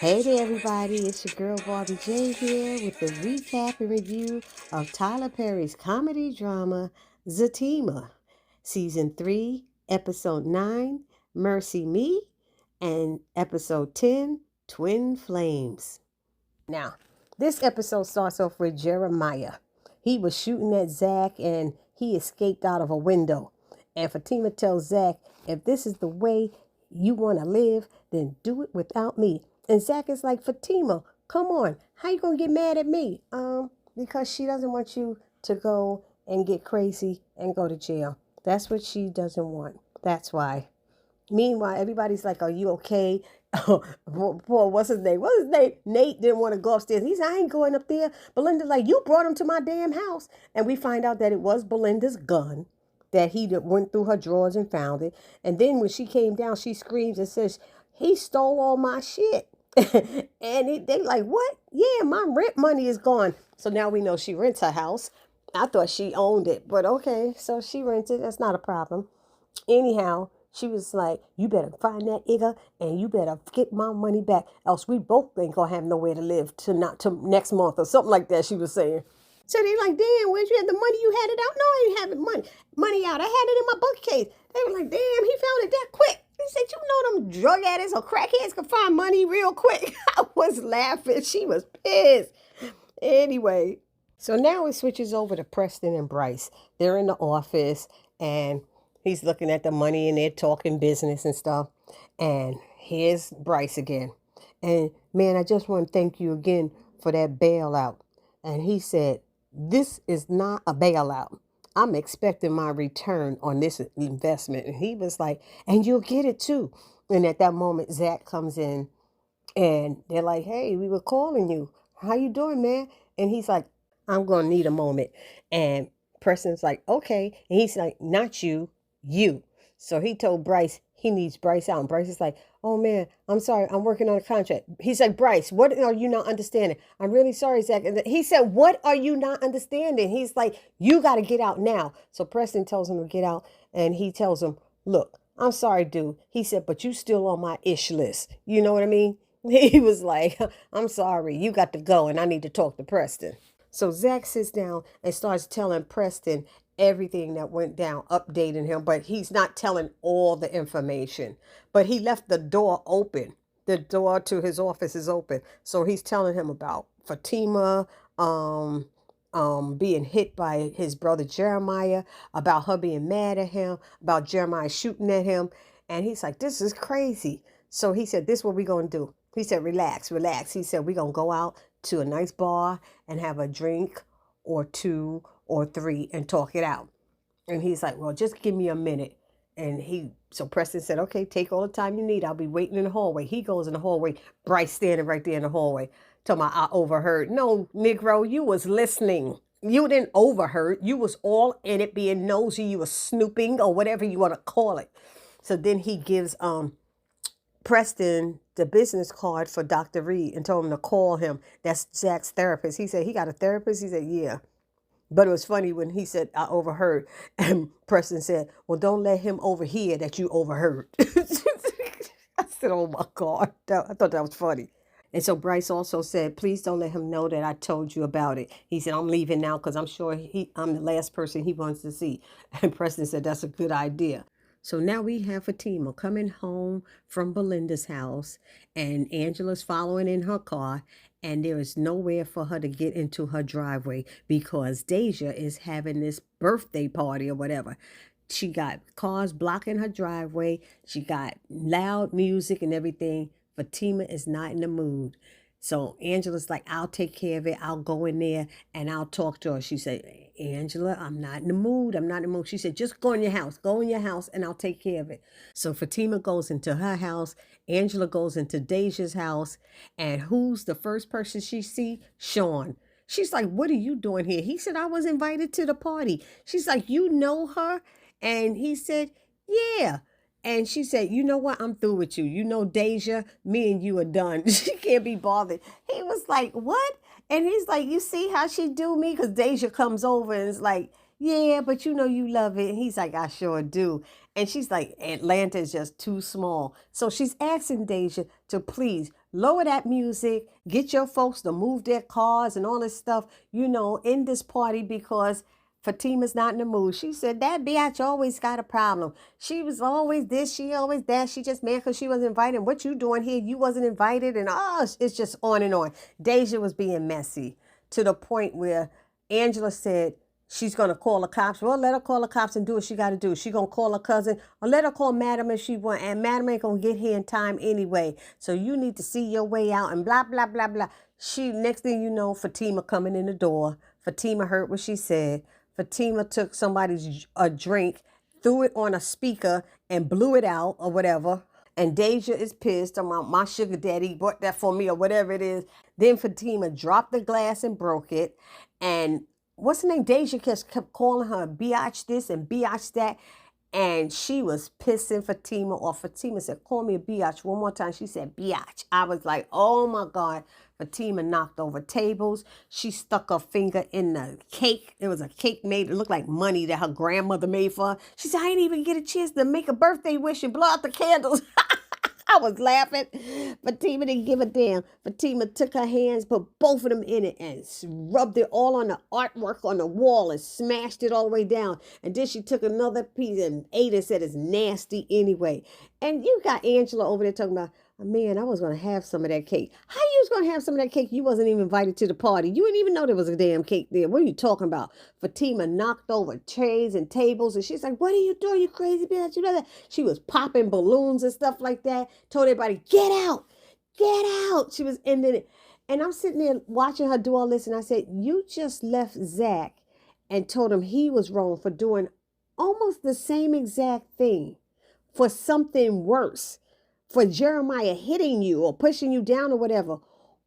Hey there, everybody. It's your girl Barbie J here with the recap and review of Tyler Perry's comedy drama ZATIMA, Season 3, Episode 9, Mercy Me, and Episode 10, Twin Flames. Now, this episode starts off with Jeremiah. He was shooting at Zach and he escaped out of a window. And Fatima tells Zach, if this is the way you want to live, then do it without me. And Zach is like, Fatima, come on. How you going to get mad at me? Because she doesn't want you to go and get crazy and go to jail. That's what she doesn't want. That's why. Meanwhile, everybody's like, are you okay? Boy, what's his name? What's his name? Nate didn't want to go upstairs. He said, I ain't going up there. Belinda's like, you brought him to my damn house. And we find out that it was Belinda's gun, that he went through her drawers and found it. And then when she came down, she screams and says, he stole all my shit. And they like, what? Yeah, my rent money is gone. So now we know she rents her house. I thought she owned it, but okay. So she rented. That's not a problem. Anyhow, she was like, you better find that nigga and you better get my money back, else we both ain't gonna have nowhere to live to next month or something like that, she was saying. So they like, damn, where'd you have the money? You had it out? No, I ain't having money out. I had it in my bookcase. They were like, damn, he found it that quick. He said, you know them drug addicts or crackheads can find money real quick. I was laughing. She was pissed. Anyway, so now it switches over to Preston and Bryce. They're in the office and he's looking at the money and they're talking business and stuff. And here's Bryce again. And man, I just want to thank you again for that bailout. And he said, this is not a bailout. I'm expecting my return on this investment. And he was like, and you'll get it too. And at that moment, Zach comes in and they're like, hey, we were calling you. How you doing, man? And he's like, I'm going to need a moment. And Preston's like, okay. And he's like, not you. So he told Bryce he needs Bryce out. And Bryce is like, oh man, I'm sorry. I'm working on a contract. He's like, Bryce, what are you not understanding? I'm really sorry, Zach. And he said, what are you not understanding? He's like, you got to get out now. So Preston tells him to get out. And he tells him, look, I'm sorry, dude. He said, but you still on my ish list. You know what I mean? He was like, I'm sorry. You got to go. And I need to talk to Preston. So Zach sits down and starts telling Preston everything that went down, updating him, but he's not telling all the information. But he left the door open. The door to his office is open. So he's telling him about Fatima, being hit by his brother Jeremiah, about her being mad at him, about Jeremiah shooting at him. And he's like, this is crazy. So he said, this is what we're going to do. He said, relax. He said, we're going to go out to a nice bar and have a drink or two or three and talk it out. And he's like, well, just give me a minute. And so Preston said, okay, take all the time you need. I'll be waiting in the hallway. He goes in the hallway. Bryce standing right there in the hallway. Talking about, I overheard. No, Negro, you was listening. You didn't overheard. You was all in it, being nosy. You was snooping or whatever you want to call it. So then he gives Preston the business card for Dr. Reed and told him to call him. That's Zach's therapist. He said, he got a therapist? He said, yeah. But it was funny when he said, I overheard. And Preston said, well, don't let him overhear that you overheard. I said, oh my God. I thought that was funny. And so Bryce also said, please don't let him know that I told you about it. He said, I'm leaving now because I'm sure I'm the last person he wants to see. And Preston said, that's a good idea. So now we have Fatima coming home from Belinda's house and Angela's following in her car. And there is nowhere for her to get into her driveway because Deja is having this birthday party or whatever. She got cars blocking her driveway. She got loud music and everything. Fatima is not in the mood. So Angela's like, I'll take care of it. I'll go in there and I'll talk to her. She said, Angela, I'm not in the mood. I'm not in the mood. She said, just go in your house. Go in your house and I'll take care of it. So Fatima goes into her house. Angela goes into Deja's house. And who's the first person she sees? Sean. She's like, what are you doing here? He said, I was invited to the party. She's like, you know her? And he said, yeah. And she said, you know what? I'm through with you. You know, Deja, me and you are done. She can't be bothered. He was like, what? And he's like, you see how she do me? Because Deja comes over and is like, yeah, but you know you love it. And he's like, I sure do. And she's like, Atlanta is just too small. So she's asking Deja to please lower that music, get your folks to move their cars and all this stuff, in this party because Fatima's not in the mood. She said, that bitch always got a problem. She was always this, she always that. She just mad because she wasn't invited. What you doing here? You wasn't invited. And it's just on and on. Deja was being messy to the point where Angela said, she's going to call the cops. Well, let her call the cops and do what she got to do. She going to call her cousin or let her call Madam if she want. And Madam ain't going to get here in time anyway. So you need to see your way out and blah, blah, blah, blah. Next thing you know, Fatima coming in the door. Fatima heard what she said. Fatima took somebody's a drink, threw it on a speaker and blew it out or whatever. And Deja is pissed about my sugar daddy bought that for me or whatever it is. Then Fatima dropped the glass and broke it. And what's her name? Deja kept calling her biatch this and biatch that. And she was pissing Fatima off. Fatima said, call me a biatch one more time. She said, biatch. I was like, oh my God. Fatima knocked over tables. She stuck her finger in the cake. It was a cake made, it looked like money that her grandmother made for her. She said, I didn't even get a chance to make a birthday wish and blow out the candles. I was laughing. Fatima didn't give a damn. Fatima took her hands, put both of them in it, and rubbed it all on the artwork on the wall and smashed it all the way down. And then she took another piece and ate it and said it's nasty anyway. And you got Angela over there talking about, man, I was going to have some of that cake. How you was going to have some of that cake? You wasn't even invited to the party. You didn't even know there was a damn cake there. What are you talking about? Fatima knocked over trays and tables, and she's like, what are you doing, you crazy bitch? You know that? She was popping balloons and stuff like that. Told everybody, get out. Get out. She was ending it. And I'm sitting there watching her do all this, and I said, you just left Zach and told him he was wrong for doing almost the same exact thing for something worse. For Jeremiah hitting you or pushing you down or whatever.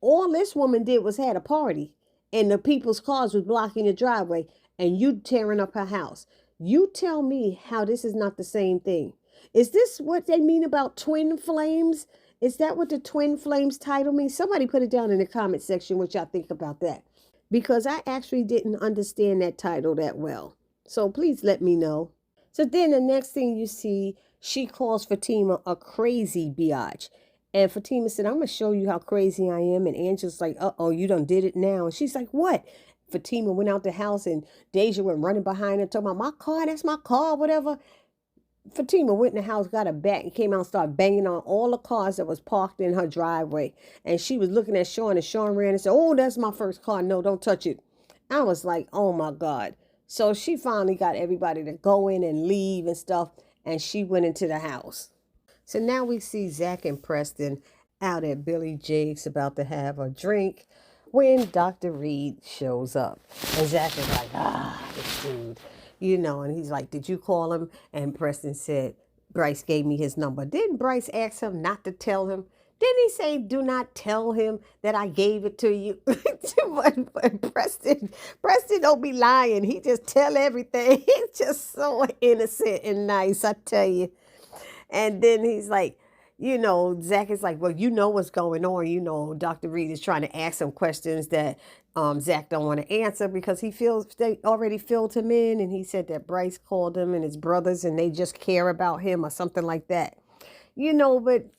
All this woman did was had a party and the people's cars was blocking the driveway and you tearing up her house. You tell me how this is not the same thing. Is this what they mean about twin flames? Is that what the twin flames title means? Somebody put it down in the comment section what y'all think about that. Because I actually didn't understand that title that well. So please let me know. So then the next thing you see, she calls Fatima a crazy biatch. And Fatima said, I'm going to show you how crazy I am. And Angela's like, uh-oh, you done did it now. And she's like, what? Fatima went out the house and Deja went running behind her talking about my car, that's my car, whatever. Fatima went in the house, got her back, and came out and started banging on all the cars that was parked in her driveway. And she was looking at Sean, and Sean ran and said, oh, that's my first car. No, don't touch it. I was like, oh, my God. So she finally got everybody to go in and leave and stuff, and she went into the house. So now we see Zach and Preston out at Billy Jake's about to have a drink when Dr. Reed shows up. And Zach is like, this dude. And he's like, did you call him? And Preston said, Bryce gave me his number. Didn't Bryce ask him not to tell him? Didn't he say, do not tell him that I gave it to you? But Preston don't be lying. He just tell everything. He's just so innocent and nice, I tell you. And then he's like, Zach is like, well, you know what's going on. Dr. Reed is trying to ask some questions that Zach don't want to answer because he feels they already filled him in. And he said that Bryce called him and his brothers and they just care about him or something like that. But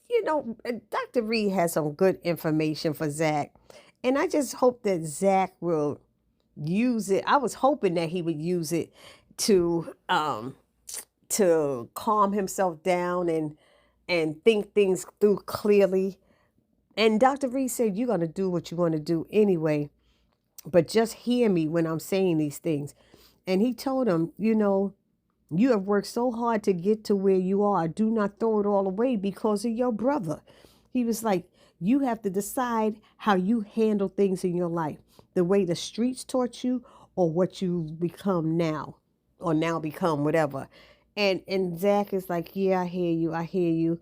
Dr. Reed has some good information for Zach. And I just hope that Zach will use it. I was hoping that he would use it to calm himself down and think things through clearly. And Dr. Reed said, you're going to do what you want to do anyway, but just hear me when I'm saying these things. And he told him, you have worked so hard to get to where you are. Do not throw it all away because of your brother. He was like, you have to decide how you handle things in your life, the way the streets taught you or what you become now or now become whatever. And Zach is like, yeah, I hear you.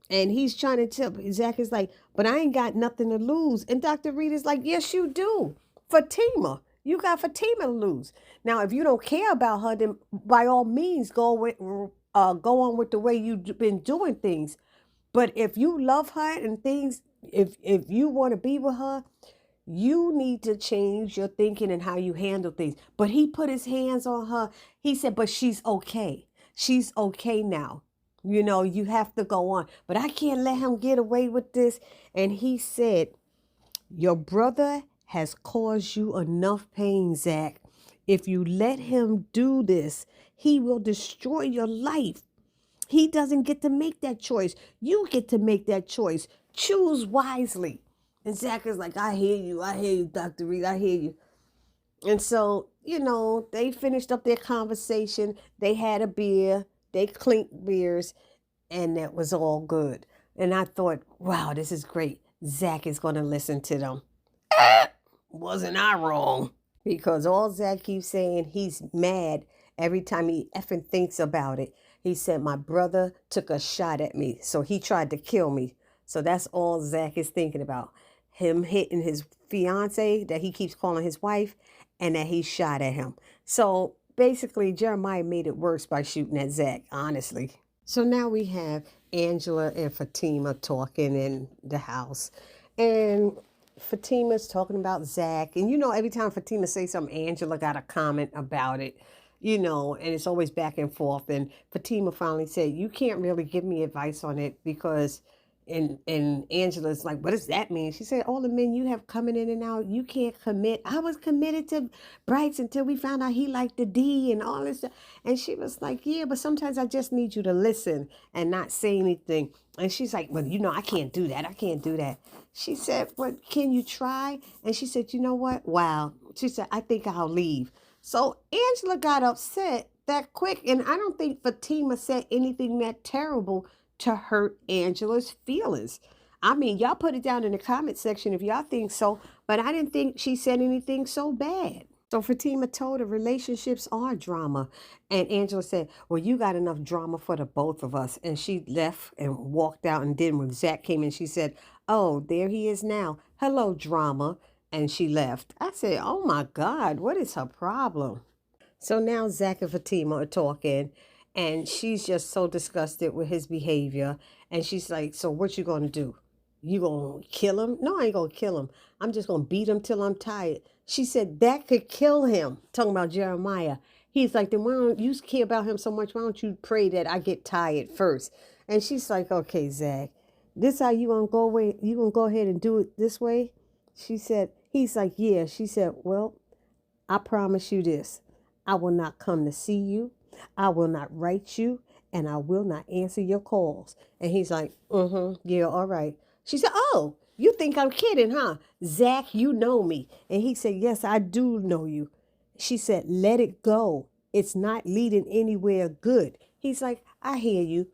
And he's trying to tell, Zach is like, but I ain't got nothing to lose. And Dr. Reed is like, yes, you do. Fatima, you got Fatima to lose. Now, if you don't care about her, then by all means, go on with the way you've been doing things. But if you love her and things, if you want to be with her, You need to change your thinking and how you handle things. But he put his hands on her. He said, but she's okay. She's okay now. You have to go on. But I can't let him get away with this. And he said, your brother has caused you enough pain, Zach. If you let him do this, he will destroy your life. He doesn't get to make that choice. You get to make that choice. Choose wisely. And Zach is like, I hear you, Dr. Reed, I hear you. And so, they finished up their conversation. They had a beer, they clinked beers, and that was all good. And I thought, wow, this is great. Zach is going to listen to them. Wasn't I wrong? Because all Zach keeps saying, he's mad every time he effing thinks about it. He said, my brother took a shot at me, so he tried to kill me. So that's all Zach is thinking about. Him hitting his fiance that he keeps calling his wife, and that he shot at him. So basically, Jeremiah made it worse by shooting at Zach, honestly. So now we have Angela and Fatima talking in the house. And Fatima's talking about Zach. And every time Fatima says something, Angela got a comment about it, and it's always back and forth. And Fatima finally said, you can't really give me advice on it because, and Angela's like, what does that mean? She said, all the men you have coming in and out, you can't commit. I was committed to Bryce until we found out he liked the D and all this stuff. And she was like, yeah, but sometimes I just need you to listen and not say anything. And she's like, well, I can't do that. I can't do that. She said, well, can you try? And she said, you know what? Wow. She said, I think I'll leave. So Angela got upset that quick. And I don't think Fatima said anything that terrible to hurt Angela's feelings. I mean, y'all put it down in the comment section if y'all think so, but I didn't think she said anything so bad. So Fatima told her relationships are drama. And Angela said, well, you got enough drama for the both of us. And she left and walked out. And then when Zach came in, she said, oh, there he is now. Hello, drama. And she left. I said, oh my God, what is her problem? So now Zach and Fatima are talking, and she's just so disgusted with his behavior. And she's like, so what you gonna do? You gonna kill him? No, I ain't gonna kill him. I'm just gonna beat him till I'm tired. She said, that could kill him. Talking about Jeremiah. He's like, then why don't you care about him so much? Why don't you pray that I get tired first? And she's like, okay, Zach, this how you gonna go away? You gonna go ahead and do it this way? She said, he's like, yeah. She said, well, I promise you this. I will not come to see you. I will not write you. And I will not answer your calls. And he's like, yeah, all right. She said, oh, you think I'm kidding, huh? Zach, you know me. And he said, yes, I do know you. She said, let it go. It's not leading anywhere good. He's like, I hear you.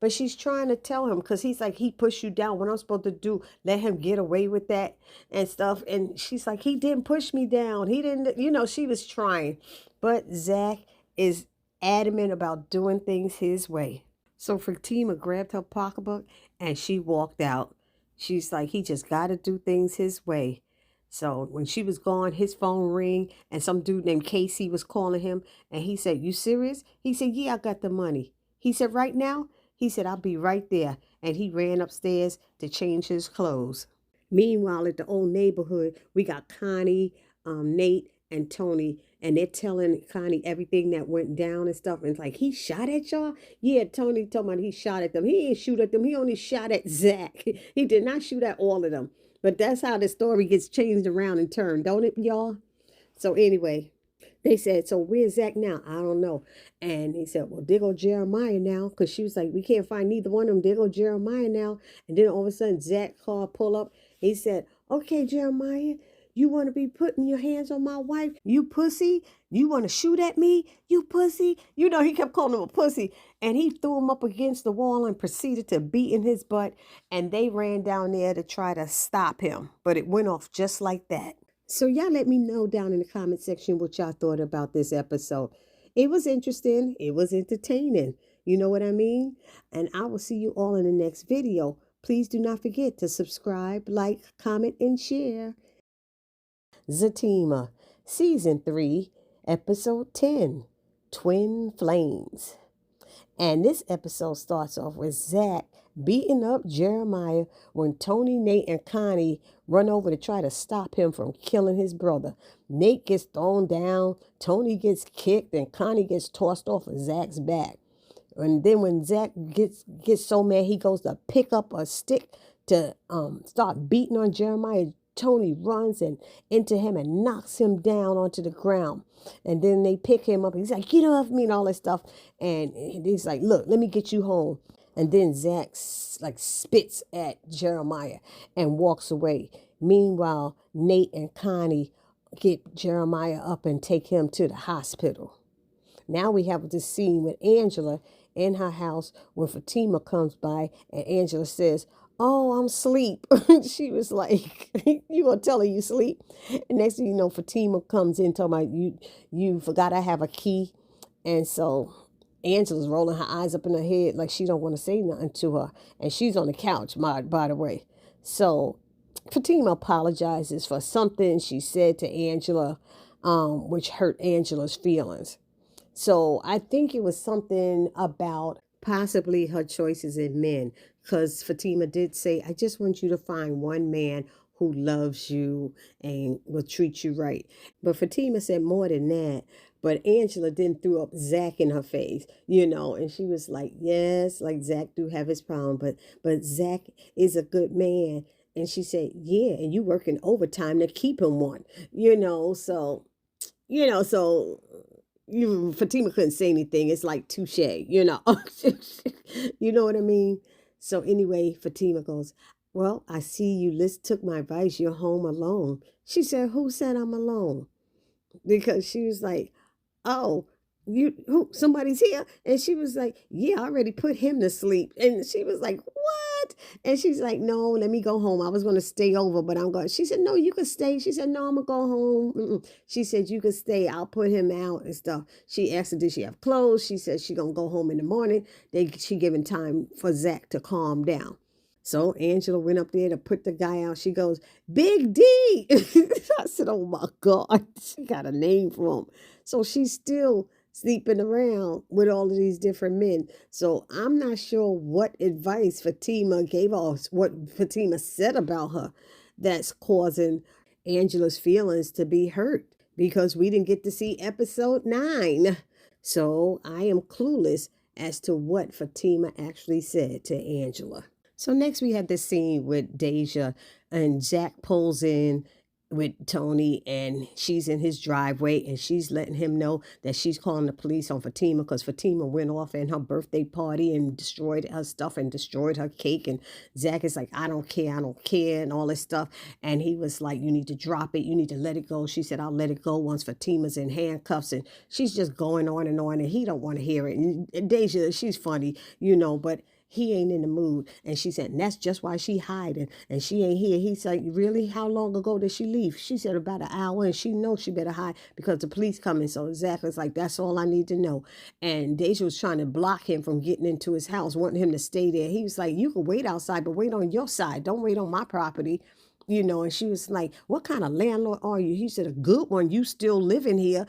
But she's trying to tell him because he's like, he pushed you down. What I'm supposed to do, let him get away with that and stuff. And she's like, he didn't push me down. He didn't, she was trying. But Zach is adamant about doing things his way. So Fatima grabbed her pocketbook and she walked out. She's like, he just got to do things his way. So when she was gone, his phone rang and some dude named Casey was calling him. And he said, you serious? He said, yeah, I got the money. He said, right now? He said, I'll be right there. And he ran upstairs to change his clothes. Meanwhile, at the old neighborhood, we got Connie, Nate, and Tony. And they're telling Connie everything that went down and stuff. And it's like, he shot at y'all? Yeah, Tony told me he shot at them. He didn't shoot at them. He only shot at Zach. He did not shoot at all of them. But that's how the story gets changed around and turned, don't it, y'all? So anyway, they said, so where's Zach now? I don't know. And he said, well, there go Jeremiah now. Because she was like, we can't find neither one of them. There go Jeremiah now. And then all of a sudden, Zach's car pull up. He said, okay, Jeremiah, you want to be putting your hands on my wife? You pussy? You want to shoot at me? You pussy? He kept calling him a pussy. And he threw him up against the wall and proceeded to beat in his butt. And they ran down there to try to stop him. But it went off just like that. So y'all let me know down in the comment section what y'all thought about this episode. It was interesting. It was entertaining. You know what I mean? And I will see you all in the next video. Please do not forget to subscribe, like, comment, and share. ZATIMA, Season 3, Episode 10, Twin Flames. And this episode starts off with Zach beating up Jeremiah when Tony, Nate, and Connie run over to try to stop him from killing his brother. Nate gets thrown down, Tony gets kicked, and Connie gets tossed off of Zach's back. And then when Zach gets so mad, he goes to pick up a stick to start beating on Jeremiah. Tony runs and into him and knocks him down onto the ground. And then they pick him up. He's like, get off me and all that stuff. And he's like, look, let me get you home. And then Zach like spits at Jeremiah and walks away. Meanwhile, Nate and Connie get Jeremiah up and take him to the hospital. Now we have this scene with Angela in her house when Fatima comes by and Angela says, oh, I'm asleep. She was like, you gonna tell her you sleep? And next thing you know, Fatima comes in talking about you forgot I have a key. And so Angela's rolling her eyes up in her head like she don't want to say nothing to her. And she's on the couch, by the way. So Fatima apologizes for something she said to Angela, which hurt Angela's feelings. So I think it was something about possibly her choices in men, because Fatima did say, I just want you to find one man who loves you and will treat you right. But Fatima said more than that. But Angela then threw up Zach in her face, and she was like, yes, like Zach do have his problem, but Zach is a good man. And she said, yeah, and you working overtime to keep him one, so, so Fatima couldn't say anything. It's like touche, you know. You know what I mean? So anyway, Fatima goes, well, I see you took my advice. You're home alone. She said, who said I'm alone? Because she was like, oh, somebody's here? And she was like, yeah, I already put him to sleep. And she was like, what? And she's like, no, let me go home. I was going to stay over, but I'm going. She said, no, you can stay. She said, no, I'm going to go home. She said, you can stay. I'll put him out and stuff. She asked her, did she have clothes? She said she going to go home in the morning. She giving time for Zach to calm down. So Angela went up there to put the guy out. She goes, Big D. I said, oh my God, she got a name for him. So she's still sleeping around with all of these different men. So I'm not sure what advice Fatima gave us, what Fatima said about her that's causing Angela's feelings to be hurt, because we didn't get to see episode 9. So I am clueless as to what Fatima actually said to Angela. So next we had this scene with Deja, and Zach pulls in with Tony, and she's in his driveway, and she's letting him know that she's calling the police on Fatima because Fatima went off in her birthday party and destroyed her stuff and destroyed her cake. And Zach is like, I don't care, and all this stuff. And he was like, you need to drop it, you need to let it go. She said, I'll let it go once Fatima's in handcuffs. And she's just going on, and he don't want to hear it. And Deja, she's funny, but he ain't in the mood. And she said, and that's just why she hiding. And she ain't here. He's like, really? How long ago did she leave? She said about an hour, and she knows she better hide because the police coming. So Zach was like, that's all I need to know. And Deja was trying to block him from getting into his house, wanting him to stay there. He was like, you can wait outside, but wait on your side. Don't wait on my property. And she was like, what kind of landlord are you? He said, a good one. You still living here,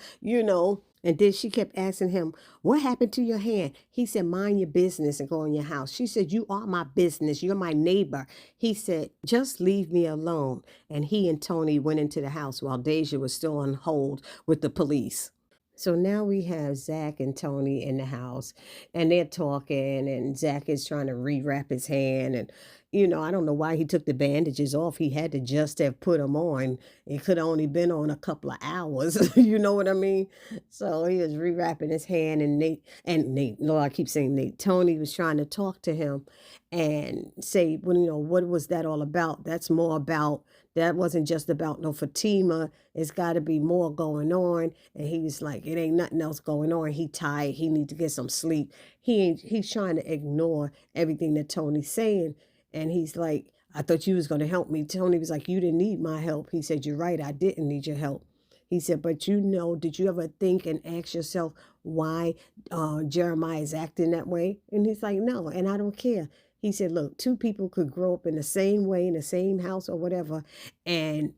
And then she kept asking him, what happened to your hand? He said, mind your business and go in your house. She said, you are my business. You're my neighbor. He said, just leave me alone. And he and Tony went into the house while Deja was still on hold with the police. So now we have Zach and Tony in the house, and they're talking, and Zach is trying to rewrap his hand. And, I don't know why he took the bandages off. He had to just have put them on. It could have only been on a couple of hours. You know what I mean? So he was rewrapping his hand, and Nate, no, I keep saying Nate, Tony was trying to talk to him and say, well, what was that all about? That's more about, that wasn't just about no Fatima. It's got to be more going on. And he was like, it ain't nothing else going on. He tired. He need to get some sleep. He's trying to ignore everything that Tony's saying. And he's like, I thought you was going to help me. Tony was like, you didn't need my help. He said, you're right. I didn't need your help. He said, but did you ever think and ask yourself why Jeremiah is acting that way? And he's like, no, and I don't care. He said, look, two people could grow up in the same way, in the same house or whatever, and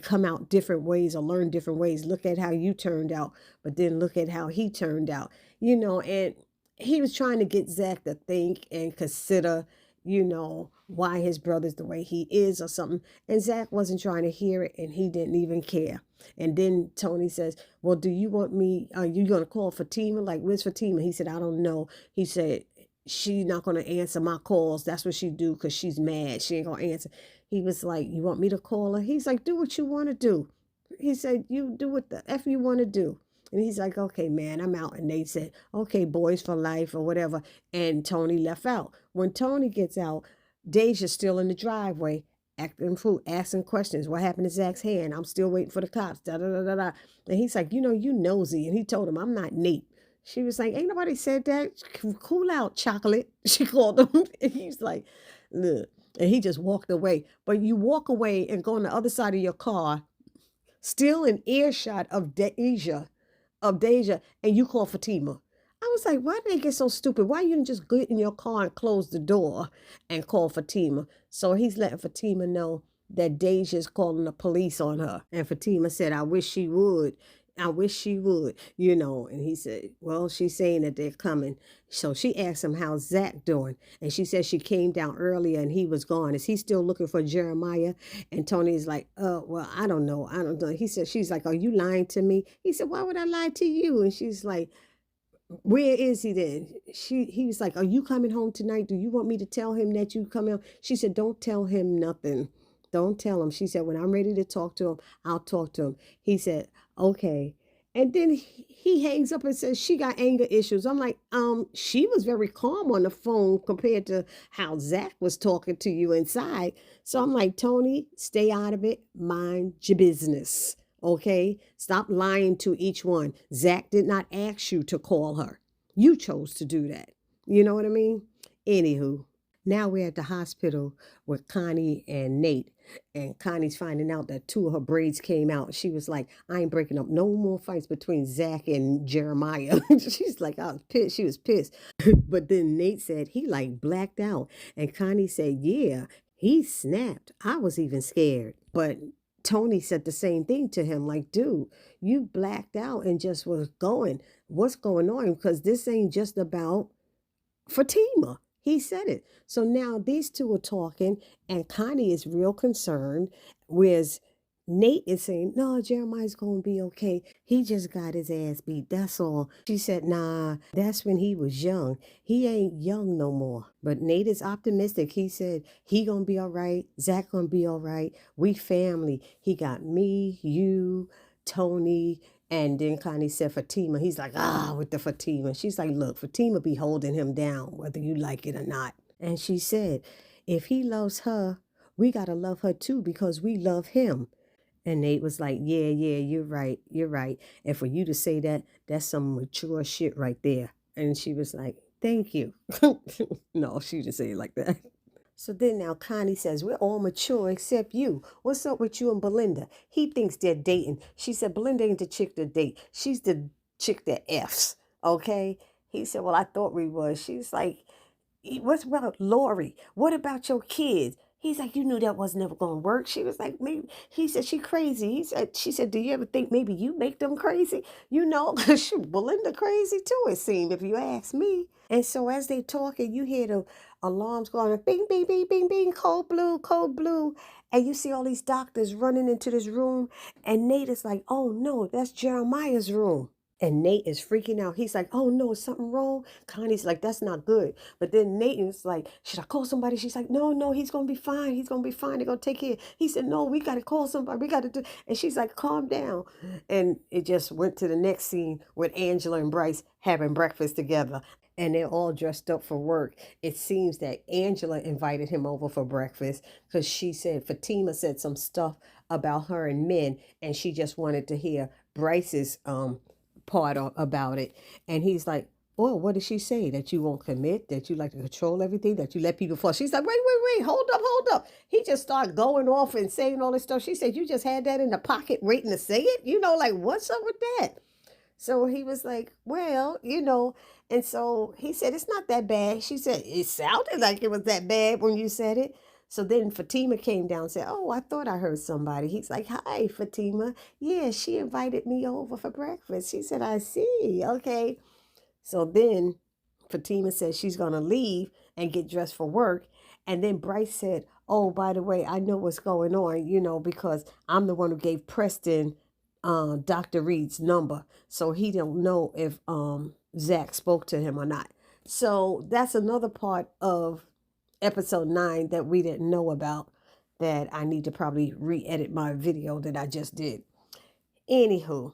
come out different ways or learn different ways. Look at how you turned out, but then look at how he turned out, and he was trying to get Zach to think and consider, why his brother's the way he is or something. And Zach wasn't trying to hear it, and he didn't even care. And then Tony says, well, do you want me, are you going to call Fatima? Like, where's Fatima? He said, I don't know. He said, she's not going to answer my calls. That's what she do because she's mad. She ain't going to answer. He was like, you want me to call her? He's like, do what you want to do. He said, you do what the F you want to do. And he's like, okay, man, I'm out. And they said, okay, boys for life or whatever. And Tony left out. When Tony gets out, Deja's still in the driveway, acting fool, asking questions. What happened to Zach's hand? I'm still waiting for the cops. Da, da, da, da, da. And he's like, you nosy. And he told him, I'm not Nate. She was like, ain't nobody said that. Cool out, chocolate. She called him. And he's like, look. And he just walked away. But you walk away and go on the other side of your car, still in earshot of Deja, and you call Fatima. I was like, why did they get so stupid? Why you didn't just get in your car and close the door and call Fatima? So he's letting Fatima know that Deja's calling the police on her. And Fatima said, I wish she would. I wish she would, And he said, well, she's saying that they're coming. So she asked him, how's Zach doing? And she said she came down earlier and he was gone. Is he still looking for Jeremiah? And Tony's like, well, I don't know. He said, she's like, are you lying to me? He said, why would I lie to you? And she's like, where is he then? He was like, are you coming home tonight? Do you want me to tell him that you coming home? She said, don't tell him nothing. Don't tell him. She said, when I'm ready to talk to him, I'll talk to him. He said, okay. And then he hangs up and says she got anger issues. I'm like, she was very calm on the phone compared to how Zach was talking to you inside. So I'm like, Tony, stay out of it. Mind your business. Okay? Stop lying to each one. Zach did not ask you to call her. You chose to do that. You know what I mean? Anywho. Now we're at the hospital with Connie and Nate. And Connie's finding out that 2 of her braids came out. She was like, I ain't breaking up no more fights between Zach and Jeremiah. She's like, I was pissed. She was pissed. But then Nate said he like blacked out. And Connie said, yeah, he snapped. I was even scared. But Tony said the same thing to him. Like, dude, you blacked out and just was going. What's going on? Because this ain't just about Fatima. He said it. So now these 2 are talking, and Connie is real concerned, whereas Nate is saying, no, Jeremiah's going to be okay. He just got his ass beat. That's all. She said, nah, that's when he was young. He ain't young no more. But Nate is optimistic. He said, he going to be all right. Zach going to be all right. We family. He got me, you, Tony, and then Connie said Fatima. He's like, with the Fatima. She's like, look, Fatima be holding him down, whether you like it or not. And she said, if he loves her, we got to love her too because we love him. And Nate was like, yeah, you're right. You're right. And for you to say that, that's some mature shit right there. And she was like, thank you. No, she didn't say it like that. So then now Connie says, we're all mature except you. What's up with you and Belinda? He thinks they're dating. She said, Belinda ain't the chick to date. She's the chick that F's. Okay? He said, well, I thought we was. She's like, what's about Lori? What about your kids? He's like, you knew that was never going to work. She was like, maybe. He said, she crazy. She said, do you ever think maybe you make them crazy? Belinda crazy too, it seemed, if you ask me. And so as they talking, you hear the alarms going, bing, bing, bing, bing, bing, cold blue, cold blue. And you see all these doctors running into this room. And Nate is like, oh no, that's Jeremiah's room. And Nate is freaking out. He's like, oh no, is something wrong? Connie's like, that's not good. But then Nate is like, should I call somebody? She's like, no, he's going to be fine. He's going to be fine. They're going to take care. He said, no, we got to call somebody. We got to do. And she's like, calm down. And it just went to the next scene with Angela and Bryce having breakfast together. And they're all dressed up for work. It seems that Angela invited him over for breakfast because she said Fatima said some stuff about her and men, and she just wanted to hear Bryce's part about it. And he's like, oh, what did she say? That you won't commit, that you like to control everything, that you let people fall. She's like, wait, hold up. He just started going off and saying all this stuff. She said, you just had that in the pocket waiting to say it? Like, what's up with that? So he was like, well, and so he said, it's not that bad. She said, it sounded like it was that bad when you said it. So then Fatima came down and said, oh, I thought I heard somebody. He's like, hi, Fatima. Yeah, she invited me over for breakfast. She said, I see. Okay. So then Fatima said she's going to leave and get dressed for work. And then Bryce said, oh, by the way, I know what's going on, because I'm the one who gave Preston Dr. Reed's number. So he don't know if Zach spoke to him or not. So that's another part of episode 9 that we didn't know about, that I need to probably re-edit my video that I just did. Anywho,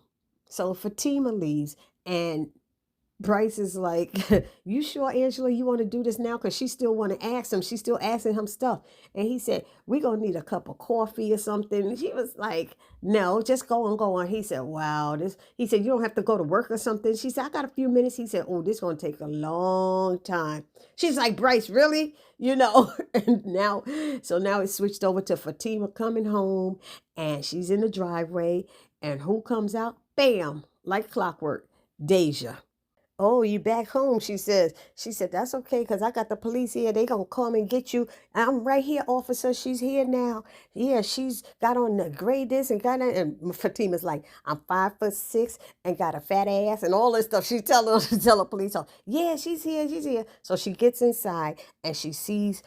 so Fatima leaves and Bryce is like, you sure, Angela, you want to do this now? Because she still want to ask him. She's still asking him stuff. And he said, we're going to need a cup of coffee or something. And she was like, no, just go on. He said, wow. He said, you don't have to go to work or something. She said, I got a few minutes. He said, oh, this is going to take a long time. She's like, Bryce, really? And now it switched over to Fatima coming home. And she's in the driveway. And who comes out? Bam, like clockwork, Deja. Oh, you back home, she says. She said, that's okay, because I got the police here. They going to come and get you. I'm right here, officer. She's here now. Yeah, she's got on the gray this and got that. And Fatima's like, I'm 5'6" and got a fat ass and all this stuff. She tell the police, yeah, she's here. So she gets inside and she sees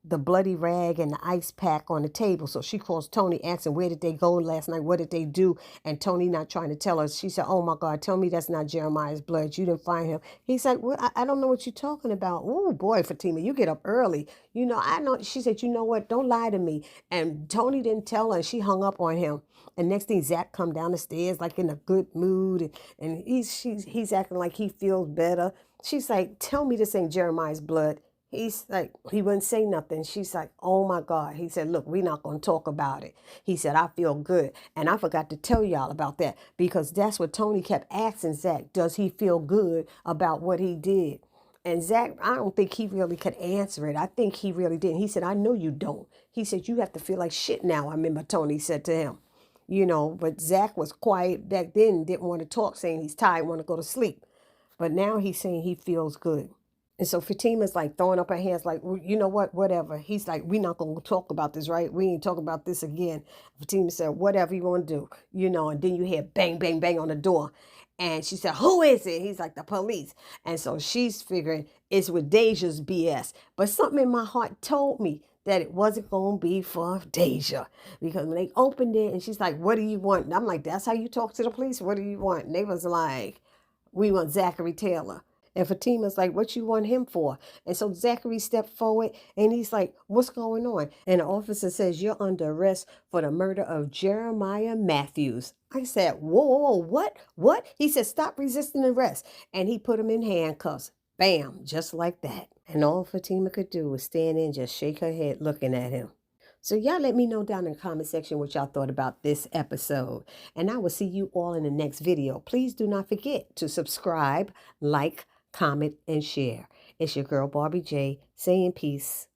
the bloody rag and the ice pack on the table. So she calls Tony, asking, where did they go last night? What did they do? And Tony not trying to tell her. She said, oh my God, tell me that's not Jeremiah's blood. You didn't find him. He's like, well, I don't know what you're talking about. Oh boy, Fatima, you get up early. I know. She said, you know what? Don't lie to me. And Tony didn't tell her, and she hung up on him. And next thing, Zach come down the stairs like in a good mood, and he's acting like he feels better. She's like, tell me this ain't Jeremiah's blood. He's like, he wouldn't say nothing. She's like, oh my God. He said, look, we're not going to talk about it. He said, I feel good. And I forgot to tell y'all about that, because that's what Tony kept asking Zach. Does he feel good about what he did? And Zach, I don't think he really could answer it. I think he really didn't. He said, I know you don't. He said, you have to feel like shit now. I remember Tony said to him, but Zach was quiet back then, didn't want to talk, saying he's tired, want to go to sleep. But now he's saying he feels good. And so Fatima's like throwing up her hands like, well, you know what, whatever. He's like, we're not going to talk about this, right? We ain't talking about this again. Fatima said, whatever you want to do, and then you hear bang, bang, bang on the door. And she said, who is it? He's like, the police. And so she's figuring it's with Deja's BS. But something in my heart told me that it wasn't going to be for Deja. Because when they opened it and she's like, what do you want? And I'm like, that's how you talk to the police? What do you want? And they was like, we want Zachary Taylor. And Fatima's like, what you want him for? And so Zachary stepped forward and he's like, what's going on? And the officer says, you're under arrest for the murder of Jeremiah Matthews. I said, whoa, what? He said, stop resisting arrest. And he put him in handcuffs. Bam, just like that. And all Fatima could do was stand there and just shake her head looking at him. So y'all let me know down in the comment section what y'all thought about this episode. And I will see you all in the next video. Please do not forget to subscribe, like, comment, and share. It's your girl, Barbie J, saying peace.